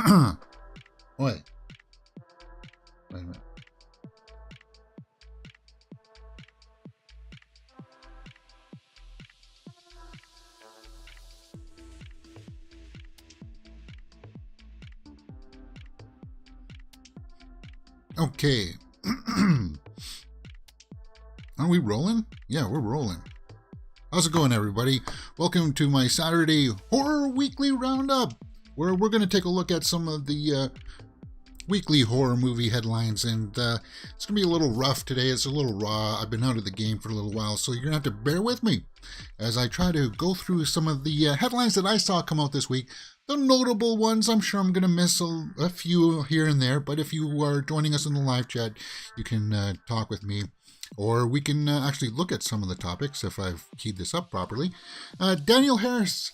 Wait. Wait a minute. Okay. Are we rolling? Yeah, we're rolling. How's it going, everybody? Welcome to my Saturday Horror Weekly Roundup, where we're going to take a look at some of the weekly horror movie headlines, and it's going to be a little rough today. It's a little raw. I've been out of the game for a little while, so you're going to have to bear with me as I try to go through some of the headlines that I saw come out this week. The notable ones, I'm sure I'm going to miss a few here and there, but if you are joining us in the live chat, you can talk with me, or we can actually look at some of the topics if I've keyed this up properly. Danielle Harris,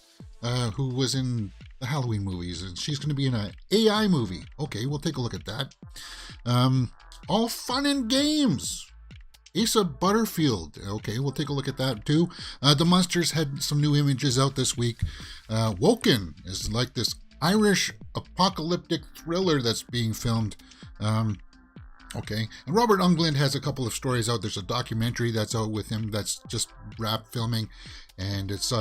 who was in the Halloween movies, and she's going to be in an AI movie. Okay, we'll take a look at that. All fun and games. Asa Butterfield. Okay, we'll take a look at that too. The Munsters had some new images out this week. Woken is like this Irish apocalyptic thriller that's being filmed. Okay, and Robert Englund has a couple of stories out. There's a documentary that's out with him that's just wrapped filming, and it's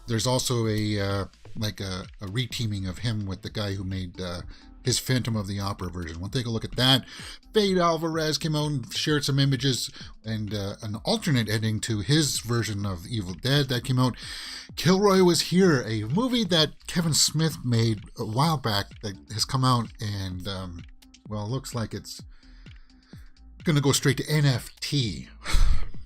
there's also a reteaming of him with the guy who made his Phantom of the Opera version. We'll take a look at that. Fede Alvarez came out and shared some images and an alternate ending to his version of Evil Dead that came out. Killroy Was Here, a movie that Kevin Smith made a while back that has come out, and it looks like it's going to go straight to NFT,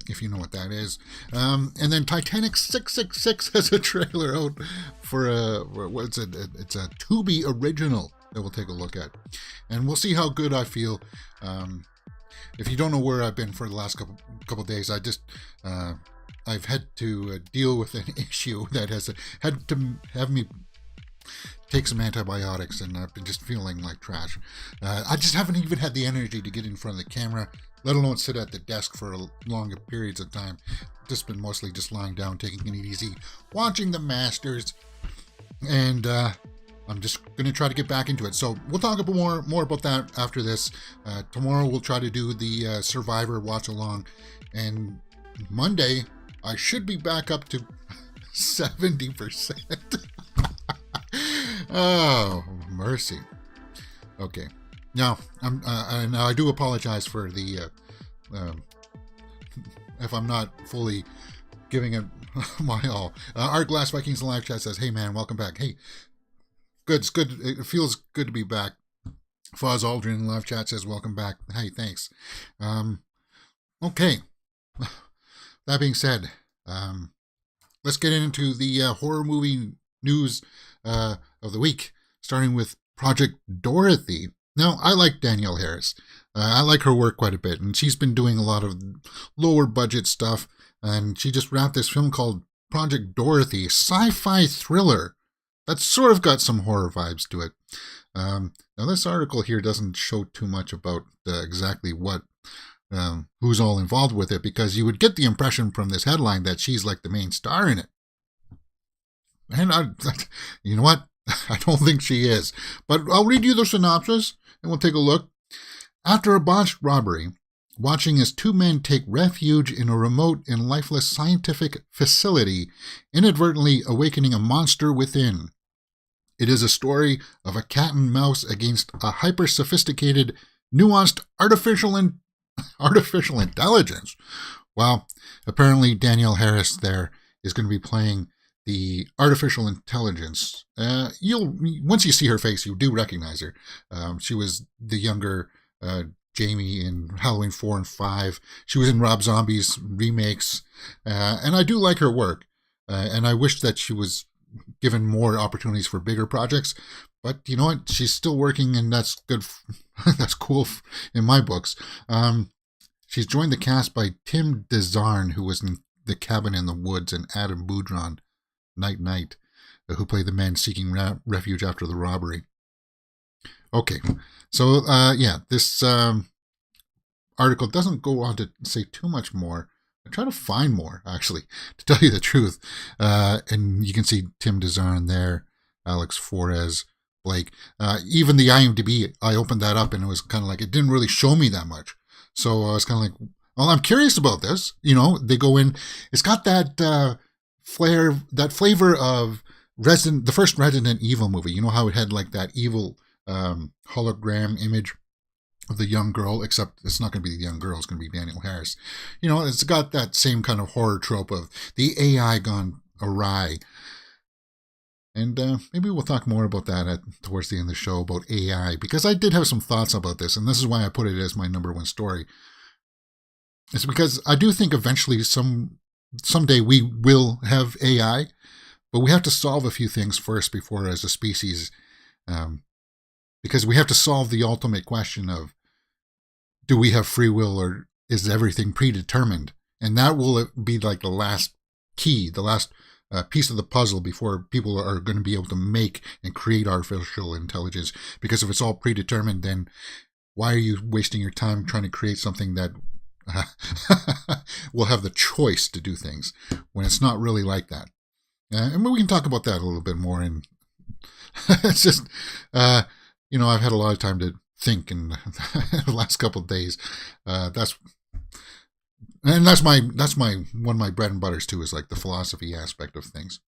if you know what that is. And then Titanic 666 has a trailer out for it's a Tubi original that we'll take a look at, and we'll see how good I feel. If you don't know where I've been for the last couple days, I've had to deal with an issue that has had to have me take some antibiotics, and I've been just feeling like trash. I just haven't even had the energy to get in front of the camera, let alone sit at the desk for longer periods of time. Just been mostly just lying down, taking it easy, watching the Masters, and I'm just going to try to get back into it. So we'll talk about more about that after this. Tomorrow we'll try to do the Survivor watch along, and Monday I should be back up to 70%. Oh, mercy. Okay. Now, I do apologize for the if I'm not fully giving it my all. Art Glass Vikings in live chat says, "Hey man, welcome back." Hey, good. It's good. It feels good to be back. Foz Aldrin in live chat says, "Welcome back." Hey, thanks. Okay. That being said, let's get into the horror movie news of the week, starting with Project Dorothy. Now, I like Danielle Harris. I like her work quite a bit, and she's been doing a lot of lower budget stuff, and she just wrapped this film called Project Dorothy, sci-fi thriller that's sort of got some horror vibes to it. Now, this article here doesn't show too much about exactly what who's all involved with it, because you would get the impression from this headline that she's like the main star in it. And you know what? I don't think she is. But I'll read you the synopsis, and we'll take a look. After a botched robbery, watching as two men take refuge in a remote and lifeless scientific facility, inadvertently awakening a monster within. It is a story of a cat and mouse against a hyper-sophisticated, nuanced artificial intelligence. Well, apparently Danielle Harris there is going to be playing the artificial intelligence. Once you see her face, you do recognize her. She was the younger Jamie in Halloween 4 and 5. She was in Rob Zombie's remakes, and I do like her work. And I wish that she was given more opportunities for bigger projects. But you know what? She's still working, and that's good. That's cool in my books. She's joined the cast by Tim DeZarn, who was in The Cabin in the Woods, and Adam Boudron, Night, who played the men seeking refuge after the robbery. Okay, so this article doesn't go on to say too much more. I try to find more, actually, to tell you the truth. And you can see Tim DeZarn there, Alex Flores, Like, even the IMDb, I opened that up and it was kind of like, it didn't really show me that much. So I was kind of like, well, I'm curious about this. You know, they go in, it's got that flavor of the first Resident Evil movie. You know how it had like that evil hologram image of the young girl, except it's not going to be the young girl, it's going to be Danielle Harris. You know, it's got that same kind of horror trope of the AI gone awry. And maybe we'll talk more about that towards the end of the show, about AI, because I did have some thoughts about this, and this is why I put it as my number one story. It's because I do think eventually someday we will have AI, but we have to solve a few things first before, as a species, because we have to solve the ultimate question of, do we have free will, or is everything predetermined? And that will be like the last key, the last piece of the puzzle before people are going to be able to make and create artificial intelligence. Because if it's all predetermined, then why are you wasting your time trying to create something that will have the choice to do things when it's not really like that? And we can talk about that a little bit more. And it's just, you know, I've had a lot of time to think in the last couple of days. That's my one of my bread and butters too, is like the philosophy aspect of things.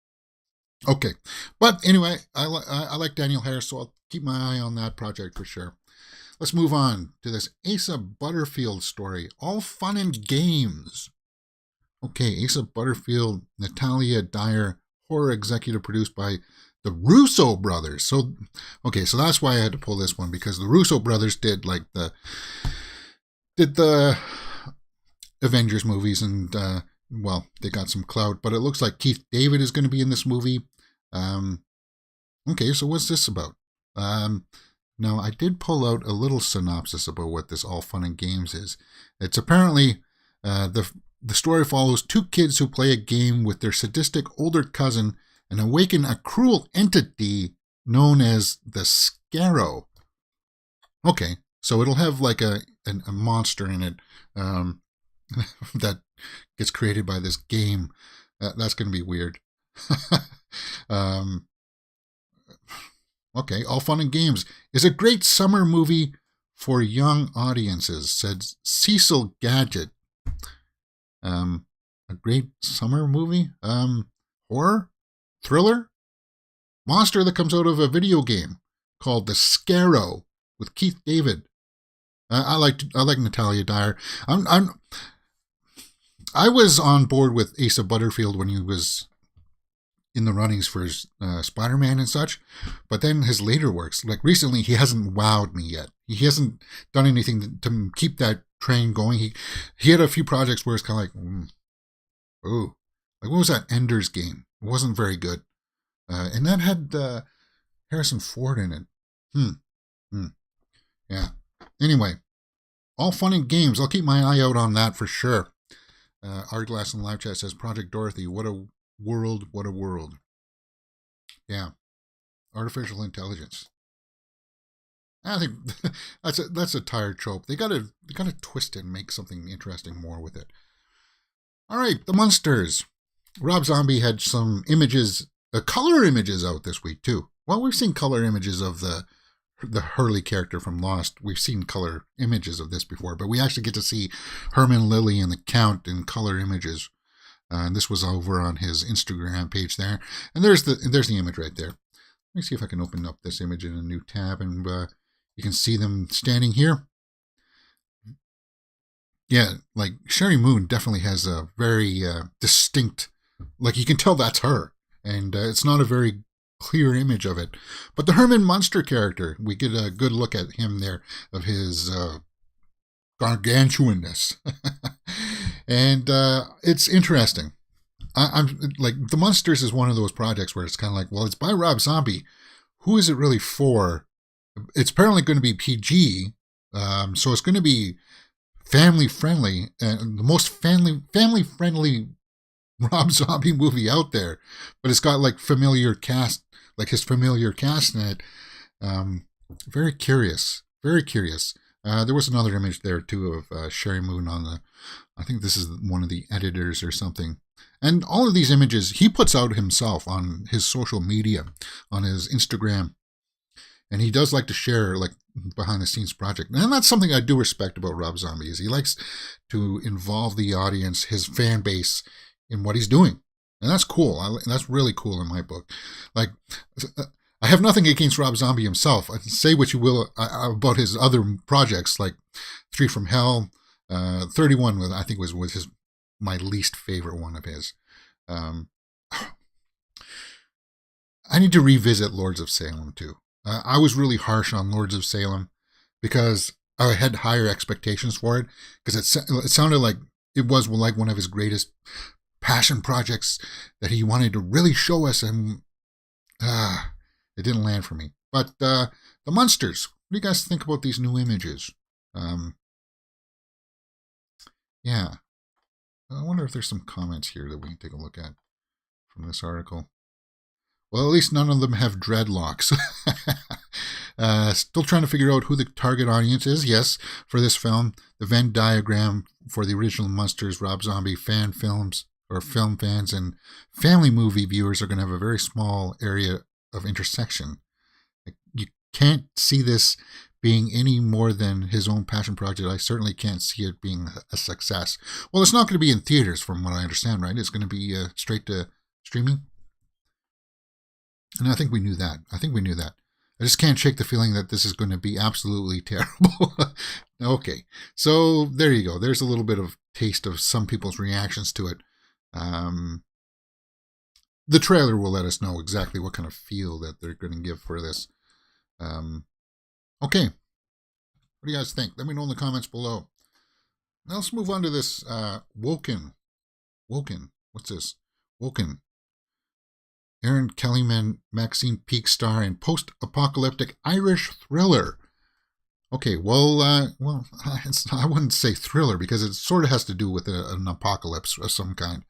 Okay, but anyway, I like Danielle Harris, so I'll keep my eye on that project for sure. Let's move on to this Asa Butterfield story. All fun and games. Okay, Asa Butterfield, Natalia Dyer, horror executive produced by the Russo brothers. So that's why I had to pull this one, because the Russo brothers did the Avengers movies, and well, they got some clout, but it looks like Keith David is going to be in this movie. Okay, so what's this about? Now, I did pull out a little synopsis about what this All Fun and Games is. It's apparently the story follows two kids who play a game with their sadistic older cousin and awaken a cruel entity known as the Scarrow. Okay, so it'll have like a monster in it that gets created by this game. That's going to be weird. Okay, All Fun and Games is a great summer movie for young audiences, said Cecil Gadget. A great summer movie? Horror? Thriller? Monster that comes out of a video game called The Scarrow with Keith David. I like Natalia Dyer. I was on board with Asa Butterfield when he was in the runnings for Spider-Man and such, but then his later works, like recently, he hasn't wowed me yet. He hasn't done anything to keep that train going. He had a few projects where it's kind of like, ooh, like what was that Ender's Game? It wasn't very good, and that had Harrison Ford in it. Yeah. Anyway, All Fun and Games. I'll keep my eye out on that for sure. Art Glass in the live chat says Project Dorothy. What a world! What a world! Yeah, artificial intelligence. I think that's a tired trope. They gotta twist it and make something interesting more with it. All right, the Munsters. Rob Zombie had some images, color images out this week too. Well, we've seen color images of the Hurley character from Lost. We've seen color images of this before, but we actually get to see Herman, Lily, and the Count in color images. And this was over on his Instagram page there. And there's the image right there. Let me see if I can open up this image in a new tab, and you can see them standing here. Yeah, like Sherry Moon definitely has a very distinct, like you can tell that's her. And it's not a very clear image of it. But the Herman Munster character, we get a good look at him there, of his gargantuanness. And it's interesting. I'm like, the Munsters is one of those projects where it's kind of like, well, it's by Rob Zombie. Who is it really for? It's apparently going to be PG, so it's going to be family friendly, and the most family friendly Rob Zombie movie out there. But it's got like familiar cast, like his familiar cast in it. Very curious, very curious. There was another image there too of Sherry Moon on the, I think this is one of the editors or something. And all of these images he puts out himself on his social media, on his Instagram. And he does like to share like behind the scenes project. And that's something I do respect about Rob Zombie is he likes to involve the audience, his fan base, in what he's doing. And that's cool. That's really cool in my book. Like, I have nothing against Rob Zombie himself. Say what you will about his other projects, like 3 from Hell, 31, I think was my least favorite one of his. I need to revisit Lords of Salem too. I was really harsh on Lords of Salem because I had higher expectations for it because it sounded like it was like one of his greatest passion projects that he wanted to really show us, and it didn't land for me. But the Munsters, what do you guys think about these new images? Yeah, I wonder if there's some comments here that we can take a look at from this article. Well, at least none of them have dreadlocks. Still trying to figure out who the target audience is. Yes, for this film, the Venn diagram for the original Munsters, Rob Zombie fan films, or film fans and family movie viewers are going to have a very small area of intersection. You can't see this being any more than his own passion project. I certainly can't see it being a success. Well, it's not going to be in theaters, from what I understand, right? It's going to be straight to streaming. And I think we knew that. I just can't shake the feeling that this is going to be absolutely terrible. Okay, so there you go. There's a little bit of taste of some people's reactions to it. The trailer will let us know exactly what kind of feel that they're going to give for this. Okay, what do you guys think? Let me know in the comments below. Now let's move on to this Woken. What's this? Woken. Erin Kellyman, Maxine Peake star in post-apocalyptic Irish thriller. Okay, well, I wouldn't say thriller because it sort of has to do with an apocalypse of some kind.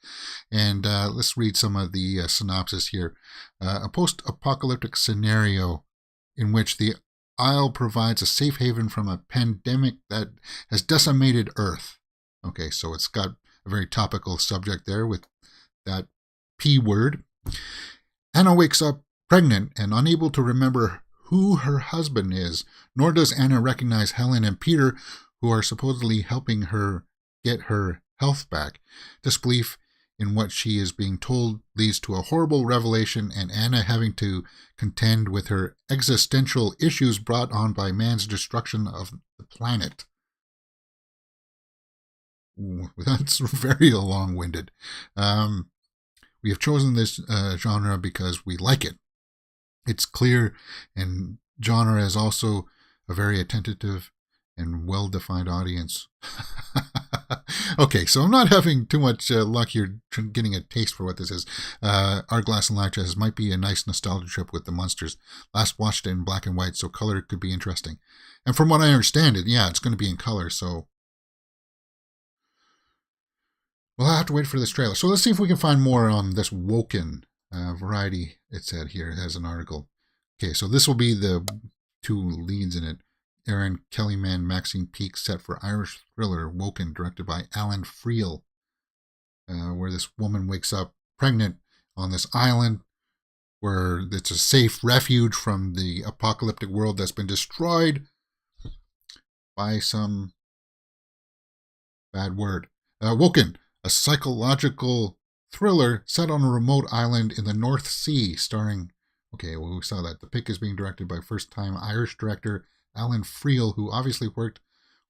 And let's read some of the synopsis here. A post-apocalyptic scenario in which the Isle provides a safe haven from a pandemic that has decimated Earth. Okay, so it's got a very topical subject there with that P word. Anna wakes up pregnant and unable to remember who her husband is, nor does Anna recognize Helen and Peter, who are supposedly helping her get her health back. Disbelief in what she is being told leads to a horrible revelation, and Anna having to contend with her existential issues brought on by man's destruction of the planet. Ooh, that's very long-winded. We have chosen this genre because we like it. It's clear, and genre is also a very attentive and well-defined audience. Okay, so I'm not having too much luck here getting a taste for what this is. Our Glass and Light might be a nice nostalgia trip with the Munsters. Last watched it in black and white, so color could be interesting. And from what I understand it, yeah, it's going to be in color, so we'll have to wait for this trailer. So let's see if we can find more on this Woken. Variety, it said here, it has an article. Okay, so this will be the 2 leads in it. Erin Kellyman, Maxine Peake, set for Irish thriller Woken, directed by Alan Friel, where this woman wakes up pregnant on this island where it's a safe refuge from the apocalyptic world that's been destroyed by some bad word. Woken, a psychological thriller set on a remote island in the North Sea, starring, okay, well, we saw that. The pick is being directed by first-time Irish director Alan Friel, who obviously worked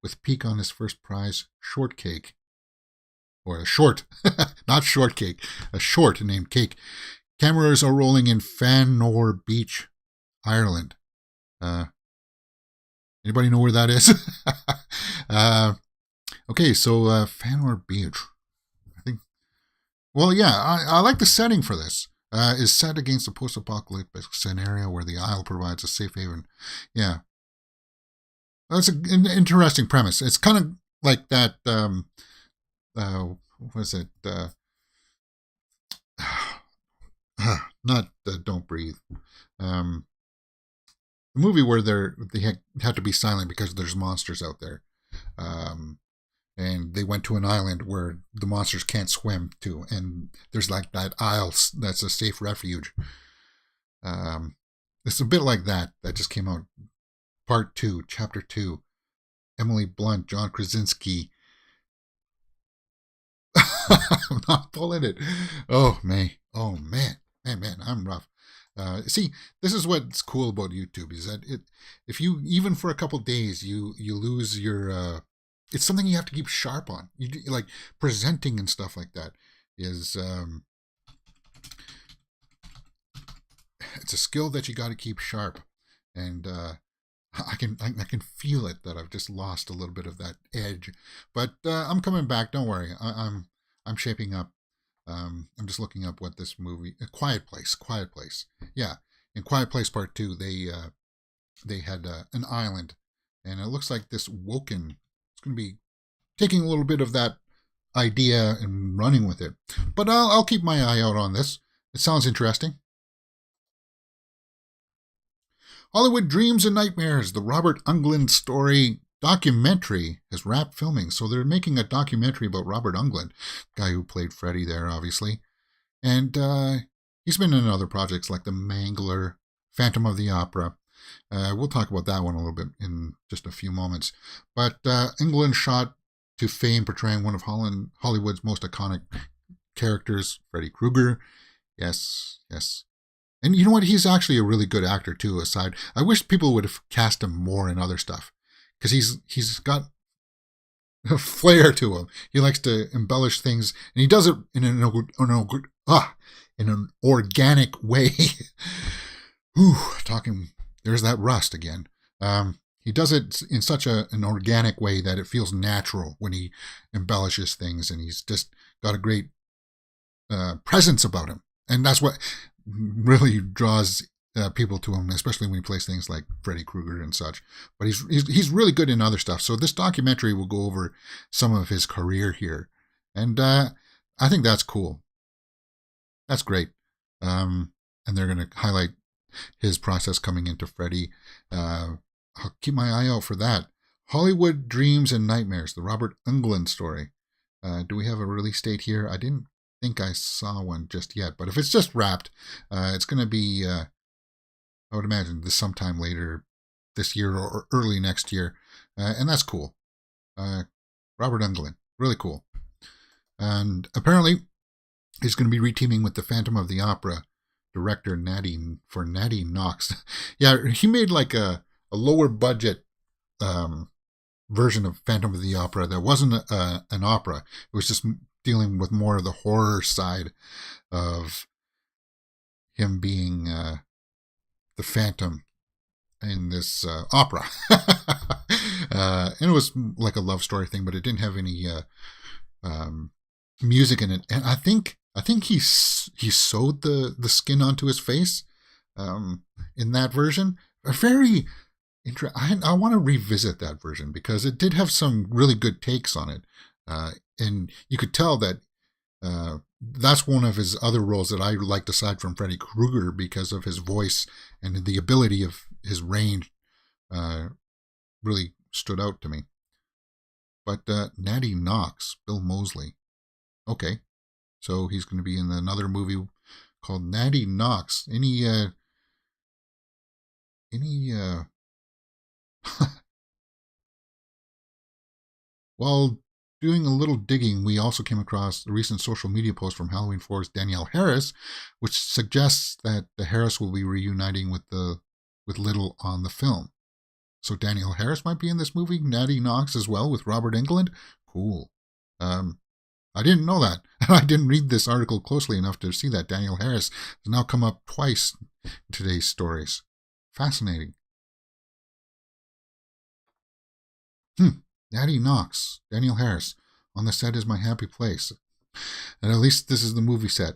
with Peake on his first prize, Shortcake. Or a short, not shortcake, a short named Cake. Cameras are rolling in Fanor Beach, Ireland. Anybody know where that is? Okay, so Fanor Beach. Well, yeah, I like the setting for this. Is set against a post-apocalyptic scenario where the Isle provides a safe haven. Yeah. That's an interesting premise. It's kind of like that, what was it? Not Don't Breathe. The movie where they had to be silent because there's monsters out there. And they went to an island where the monsters can't swim to, and there's like that isle that's a safe refuge. It's a bit like that. That just came out. Part 2, Chapter 2. Emily Blunt, John Krasinski. I'm not pulling it. Oh, man. Oh, man. Man, I'm rough. See, this is what's cool about YouTube is that if you, even for a couple days, you lose your, it's something you have to keep sharp on. Like presenting and stuff like that is, it's a skill that you got to keep sharp. And, I can feel it that I've just lost a little bit of that edge, but I'm coming back. Don't worry, I'm shaping up. I'm just looking up what this movie, Quiet Place, yeah, in Quiet Place Part 2, they had an island, and it looks like this Woken is going to be taking a little bit of that idea and running with it. But I'll keep my eye out on this. It sounds interesting. Hollywood Dreams and Nightmares, the Robert Englund story documentary has wrapped filming. So they're making a documentary about Robert Englund, guy who played Freddy there, obviously. And he's been in other projects like The Mangler, Phantom of the Opera. We'll talk about that one a little bit in just a few moments. But Englund shot to fame portraying one of Hollywood's most iconic characters, Freddy Krueger. Yes. And you know what? He's actually a really good actor too. Aside, I wish people would have cast him more in other stuff because he's got a flair to him. He likes to embellish things, and he does it in an organic way. Ooh, there's that rust again. He does it in such an organic way that it feels natural when he embellishes things, and he's just got a great presence about him, and that's what really draws people to him, especially when he plays things like Freddy Krueger and such. But he's really good in other stuff. So this documentary will go over some of his career here, and I think that's cool. That's great. And they're going to highlight his process coming into Freddy. I'll keep my eye out for that. Hollywood Dreams and Nightmares, the Robert Englund story. Do we have a release date here? I didn't think I saw one just yet, but if it's just wrapped, it's going to be, I would imagine, this sometime later this year or early next year, and that's cool. Robert Englund, really cool. And apparently, he's going to be reteaming with the Phantom of the Opera director Natty Knox. Yeah, he made like a lower budget version of Phantom of the Opera that wasn't an opera. It was just dealing with more of the horror side of him being the Phantom in this opera. And it was like a love story thing, but it didn't have any music in it. And I think he sewed the skin onto his face in that version. A very I want to revisit that version because it did have some really good takes on it. And you could tell that that's one of his other roles that I liked aside from Freddy Krueger because of his voice and the ability of his range really stood out to me. But Natty Knox, Bill Moseley. Okay. So he's going to be in another movie called Natty Knox. Well, doing a little digging, we also came across a recent social media post from Halloween 4's Danielle Harris, which suggests that the Harris will be reuniting with Little on the film. So Danielle Harris might be in this movie, Natty Knox as well, with Robert Englund. Cool. I didn't know that. I didn't read this article closely enough to see that Danielle Harris has now come up twice in today's stories. Fascinating. Natty Knox, Danielle Harris, on the set is my happy place. And at least this is the movie set.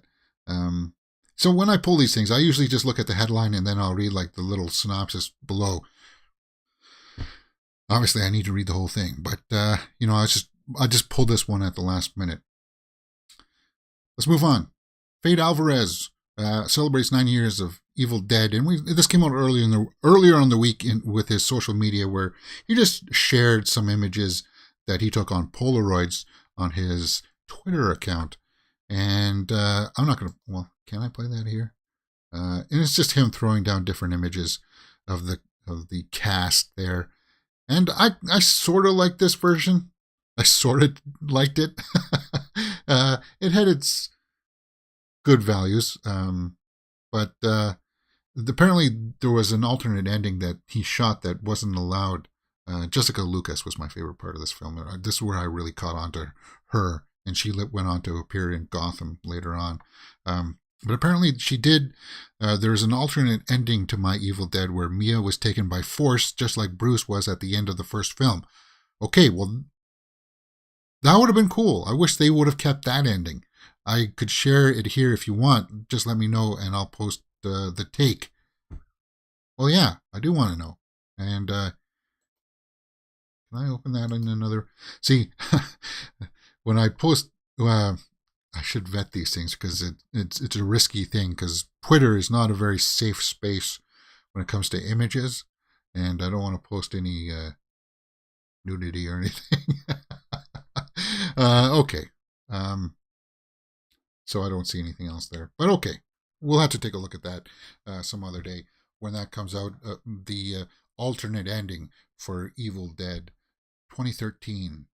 So when I pull these things, I usually just look at the headline and then I'll read like the little synopsis below. Obviously, I need to read the whole thing, but I just pulled this one at the last minute. Let's move on. Fede Alvarez celebrates 9 years of Evil Dead, and this came out earlier on the week with his social media, where he just shared some images that he took on Polaroids on his Twitter account. And I'm not gonna. Well, can I play that here? And it's just him throwing down different images of the cast there. And I sort of like this version. I sort of liked it. It had its good values, but apparently there was an alternate ending that he shot that wasn't allowed. Jessica Lucas was my favorite part of this film. This is where I really caught on to her, and she went on to appear in Gotham later on. But apparently she did. There's an alternate ending to My Evil Dead where Mia was taken by force, just like Bruce was at the end of the first film. Okay, well, that would have been cool. I wish they would have kept that ending. I could share it here if you want. Just let me know, and I'll post the take. Well, yeah, I do want to know. And can I open that in another? See, when I post, I should vet these things because it's a risky thing because Twitter is not a very safe space when it comes to images, and I don't want to post any nudity or anything. Okay. So I don't see anything else there. But okay, we'll have to take a look at that some other day when that comes out. The alternate ending for Evil Dead 2013.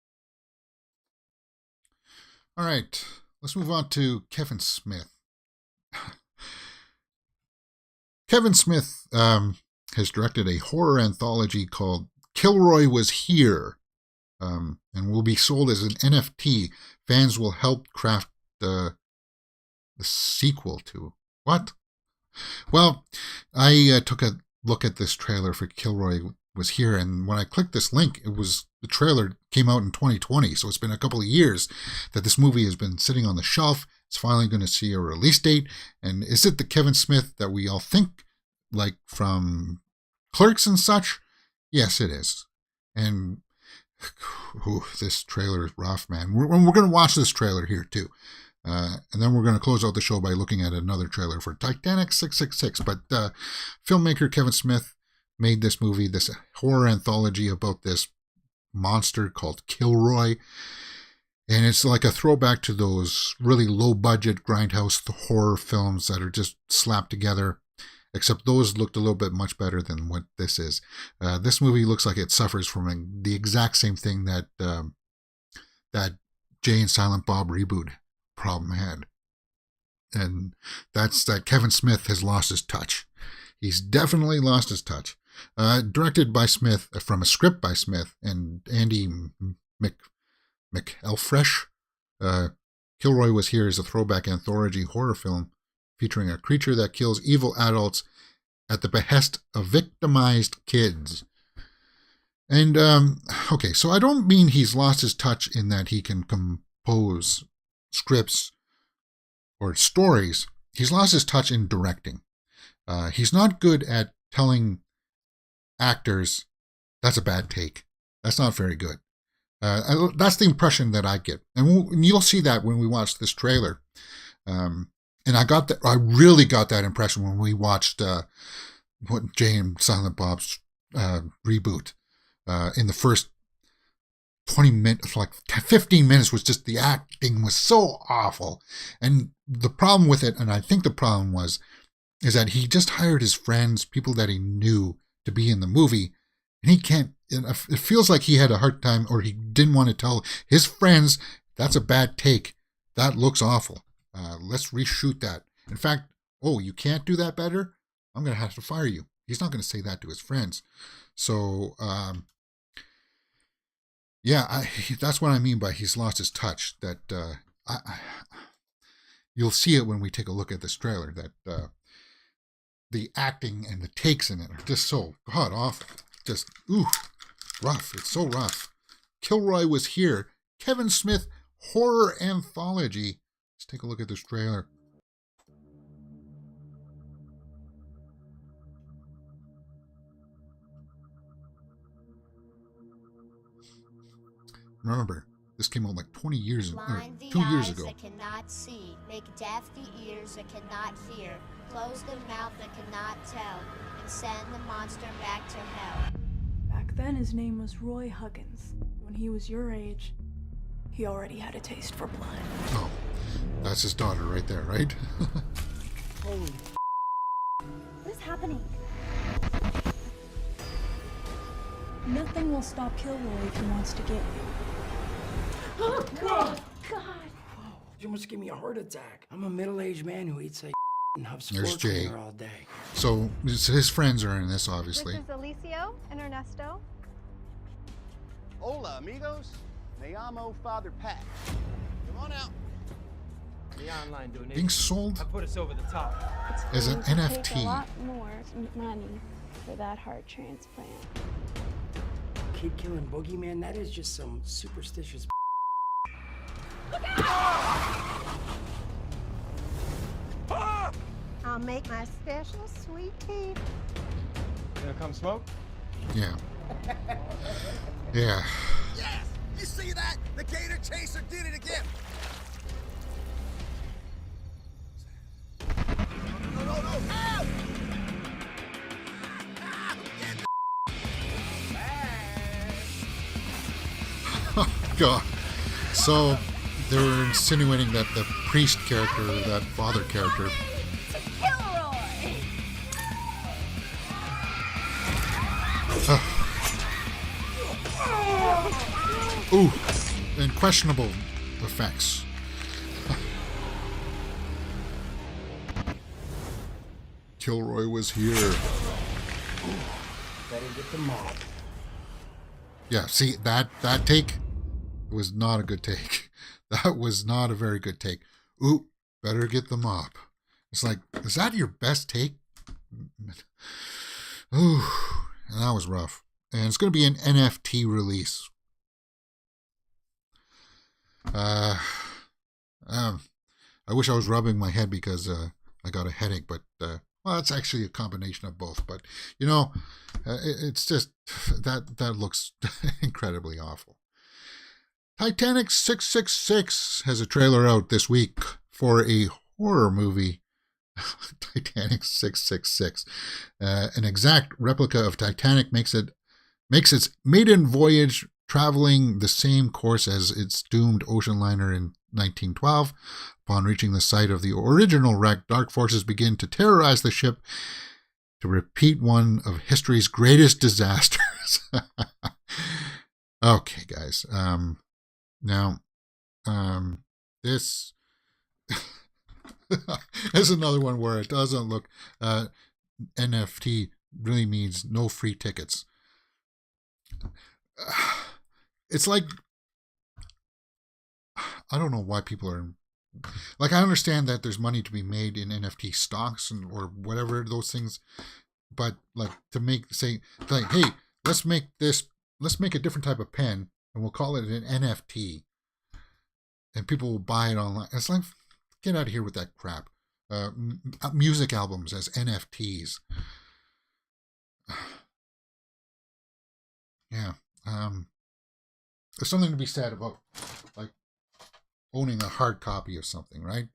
All right, let's move on to Kevin Smith. Kevin Smith has directed a horror anthology called Killroy Was Here, and will be sold as an NFT. Fans will help craft the sequel to what? Well, I took a look at this trailer for Killroy Was Here, and when I clicked this link, the trailer came out in 2020, so it's been a couple of years that this movie has been sitting on the shelf. It's finally going to see a release date, and is it the Kevin Smith that we all think, like from Clerks and such? Yes, it is. And this trailer is rough, man. We're going to watch this trailer here too. And then we're going to close out the show by looking at another trailer for Titanic 666. But filmmaker Kevin Smith made this movie, this horror anthology about this monster called Killroy. And it's like a throwback to those really low-budget grindhouse horror films that are just slapped together. Except those looked a little bit much better than what this is. This movie looks like it suffers from the exact same thing that that Jay and Silent Bob reboot problem had. And that's that Kevin Smith has lost his touch. He's definitely lost his touch. Directed by Smith, from a script by Smith and Andy McElfresh. Killroy Was Here is a throwback anthology horror film featuring a creature that kills evil adults at the behest of victimized kids. And, okay, so I don't mean he's lost his touch in that he can compose scripts or stories. He's lost his touch in directing. He's not good at telling actors, that's a bad take. That's not very good. That's the impression that I get. And you'll see that when we watch this trailer. And I really got that impression when we watched what Jay and Silent Bob's reboot. In the first 20 minutes, like 15 minutes, was just the acting was so awful. And the problem with it, and I think the problem is that he just hired his friends, people that he knew, to be in the movie. And he can't, it feels like he had a hard time, or he didn't want to tell his friends, that's a bad take. That looks awful. Let's reshoot that. In fact, you can't do that better? I'm going to have to fire you. He's not going to say that to his friends. So, that's what I mean by he's lost his touch. That you'll see it when we take a look at this trailer, that the acting and the takes in it are just so god awful. Just, rough. It's so rough. Killroy Was Here. Kevin Smith horror anthology. Let's take a look at this trailer. Remember, this came out like 20 years ago, 2 years ago. That cannot see, make deaf the ears that cannot hear, close the mouth that cannot tell, and send the monster back to hell. Back then, his name was Roy Huggins. When he was your age, he already had a taste for blood. Oh, that's his daughter right there, right? Holy happening? Nothing will stop Killroy if he wants to get you. Oh, God! Whoa, you almost gave me a heart attack. I'm a middle-aged man who eats like and huffs There's floor Jay. cleaner all day. So his friends are in this, obviously. This is Alicio and Ernesto. Hola, amigos. Me llamo Father Pat. Come on out. The online donation. Being sold I put us over the top. as an It's going to take NFT. a lot more money for that heart transplant. Kid killing boogeyman, that is just some superstitious. I'll make my special sweet tea. Gonna come smoke? Yeah. Yeah. Yes! You see that? The gator chaser did it again. No, no, no! Ow! Oh, God. So they were insinuating that the priest character, that father character, ooh, and questionable effects. Killroy was here. Better get the mob. Yeah, see, that take was not a good take. That was not a very good take. Ooh, better get the mop. It's like, is that your best take? Ooh, and that was rough. And it's going to be an NFT release. I wish I was rubbing my head because I got a headache, but well, it's actually a combination of both. But you know, it's just that looks incredibly awful. Titanic 666 has a trailer out this week for a horror movie. Titanic 666, an exact replica of Titanic makes its maiden voyage, traveling the same course as its doomed ocean liner in 1912. Upon reaching the site of the original wreck, dark forces begin to terrorize the ship to repeat one of history's greatest disasters. Okay, guys. This is another one where it doesn't look. NFT really means no free tickets. It's like, I don't know why people are like, I understand that there's money to be made in NFT stocks or whatever those things, but like to say like, hey, let's make a different type of pen and we'll call it an NFT, and people will buy it online. It's like, get out of here with that crap. Music albums as NFTs. Yeah. There's something to be said about like owning a hard copy of something, right?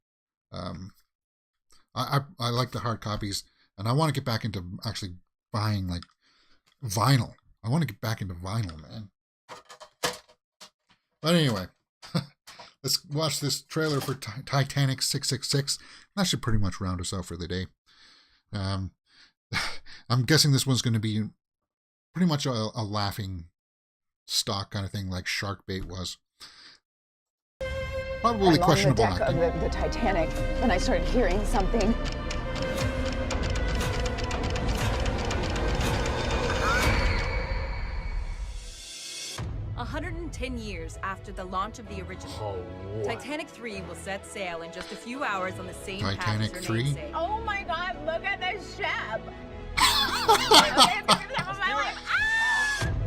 I like the hard copies, and I want to get back into actually buying like vinyl. I want to get back into vinyl, man. But anyway, let's watch this trailer for Titanic 666. That should pretty much round us out for the day. I'm guessing this one's going to be pretty much a laughing stock kind of thing, like shark bait was. Probably questionable I'm on the deck acting. of the Titanic when I started hearing something. 110 years after the launch of the original, Titanic 3 will set sail in just a few hours on the same path Titanic as her 3? namesake. Oh my God, look at this ship!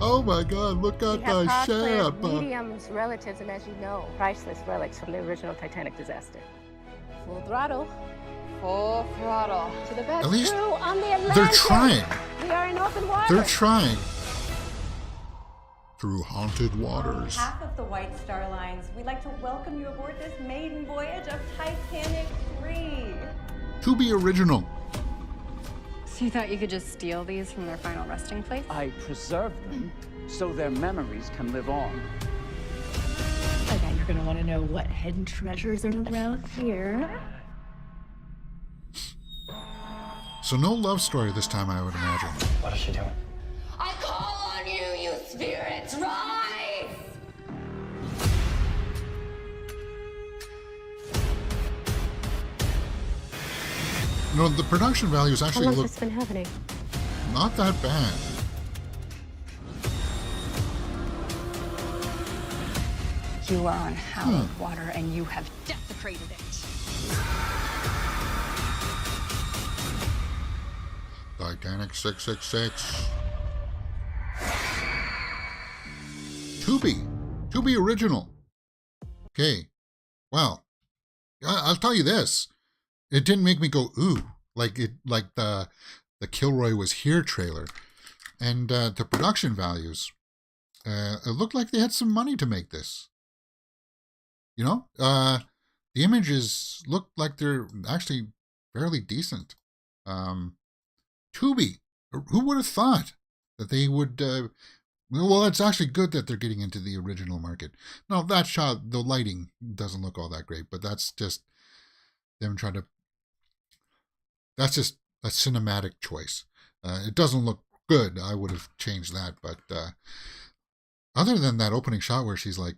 Oh my God, look at the ship. mediums, relatives, and as you know, priceless relics from the original Titanic disaster. Full throttle. Full throttle. To the best At least crew on the Atlantic. they're trying. We are in open water. They're trying. Through haunted waters. On behalf of the White Star Lines, we'd like to welcome you aboard this maiden voyage of Titanic 3. To be original. So you thought you could just steal these from their final resting place? I preserve them so their memories can live on. I bet you're gonna want to know what hidden treasures are around here. So no love story this time, I would imagine. What is she doing? I call on you, you spirits, rise! No, the production values actually How long look has this been happening? not that bad. You are on hallowed water and you have desecrated it. Titanic 666. Tubi original. Okay. Well, I'll tell you this. It didn't make me go ooh like the Killroy Was Here trailer, and the production values. It looked like they had some money to make this. You know, the images look like they're actually fairly decent. Tubi, who would have thought that they would? Well, it's actually good that they're getting into the original market. No, that shot, the lighting doesn't look all that great, but that's just them trying to. That's just a cinematic choice. It doesn't look good. I would have changed that, but other than that opening shot where she's like,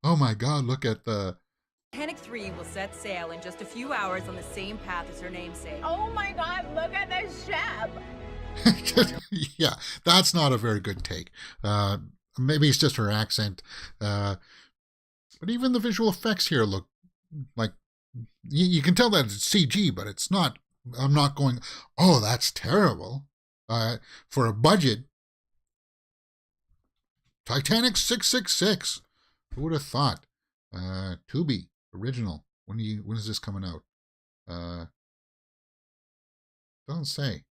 "Oh my God, look at the." Titanic 3 will set sail in just a few hours on the same path as her namesake. Oh my God, look at this ship! Yeah, that's not a very good take. Maybe it's just her accent. But even the visual effects here look like you can tell that it's CG, but it's not. I'm not going, oh, that's terrible. For a budget, Titanic 666. Who would have thought? Tubi original. When is this coming out? Doesn't say.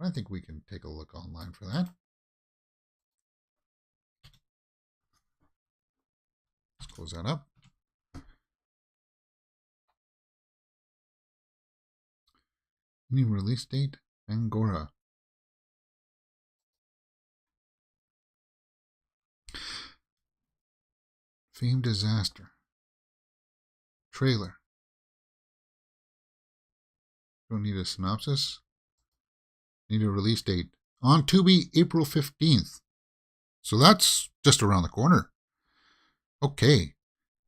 I think we can take a look online for that. Let's close that up. New release date, Angora. Famed disaster. Trailer. Don't need a synopsis. Need a release date. On Tubi, April 15th. So that's just around the corner. Okay.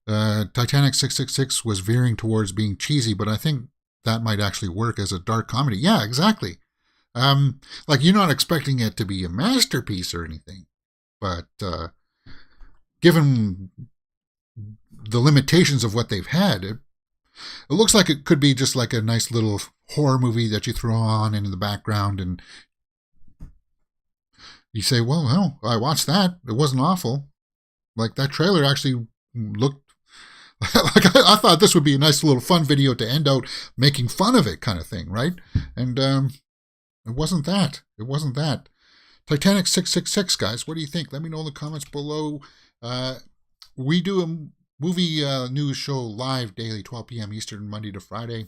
Titanic 666 was veering towards being cheesy, but I think that might actually work as a dark comedy. Yeah, exactly. Like you're not expecting it to be a masterpiece or anything, but given the limitations of what they've had, it looks like it could be just like a nice little horror movie that you throw on in the background and you say, well, I watched that. It wasn't awful. Like that trailer actually looked like I thought this would be a nice little fun video to end out making fun of it kind of thing, right? And it wasn't that. It wasn't that. Titanic 666, guys. What do you think? Let me know in the comments below. We do a movie news show live daily, 12 p.m. Eastern, Monday to Friday.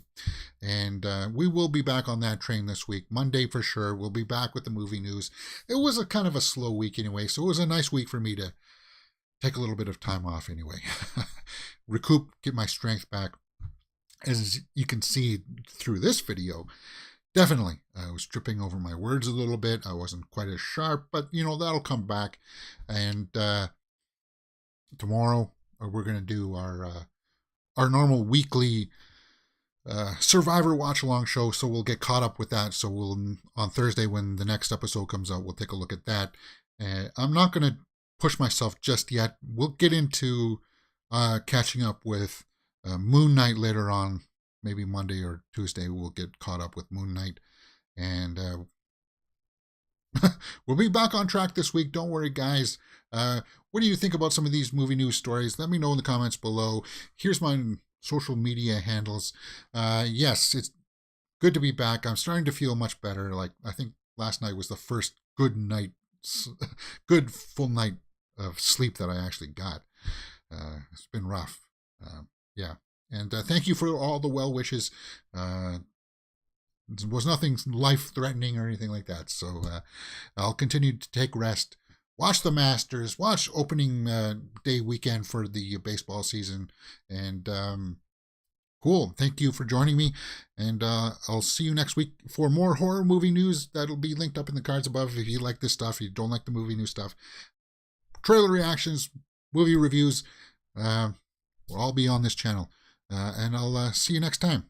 And we will be back on that train this week. Monday for sure. We'll be back with the movie news. It was a kind of a slow week anyway, so it was a nice week for me to take a little bit of time off anyway. Recoup, get my strength back. As you can see through this video, definitely I was tripping over my words a little bit. I wasn't quite as sharp, but that'll come back. And tomorrow we're going to do our normal weekly Survivor watch along show, so we'll get caught up with that. So we'll on Thursday when the next episode comes out, we'll take a look at that. I'm not going to push myself just yet. We'll get into catching up with Moon Knight later on, maybe Monday or Tuesday. We'll get caught up with Moon Knight, and we'll be back on track this week. Don't worry, guys. What do you think about some of these movie news stories? Let me know in the comments below. Here's my social media handles. Yes, it's good to be back. I'm starting to feel much better. Like I think last night was the first good full night of sleep that I actually got. It's been rough. Yeah. And thank you for all the well wishes. It was nothing life-threatening or anything like that. So I'll continue to take rest, watch the Masters, watch opening day weekend for the baseball season, and Cool. Thank you for joining me. And I'll see you next week for more horror movie news. That'll be linked up in the cards above if you like this stuff, if you don't like the movie news stuff. Trailer reactions, movie reviews, will all be on this channel. And I'll see you next time.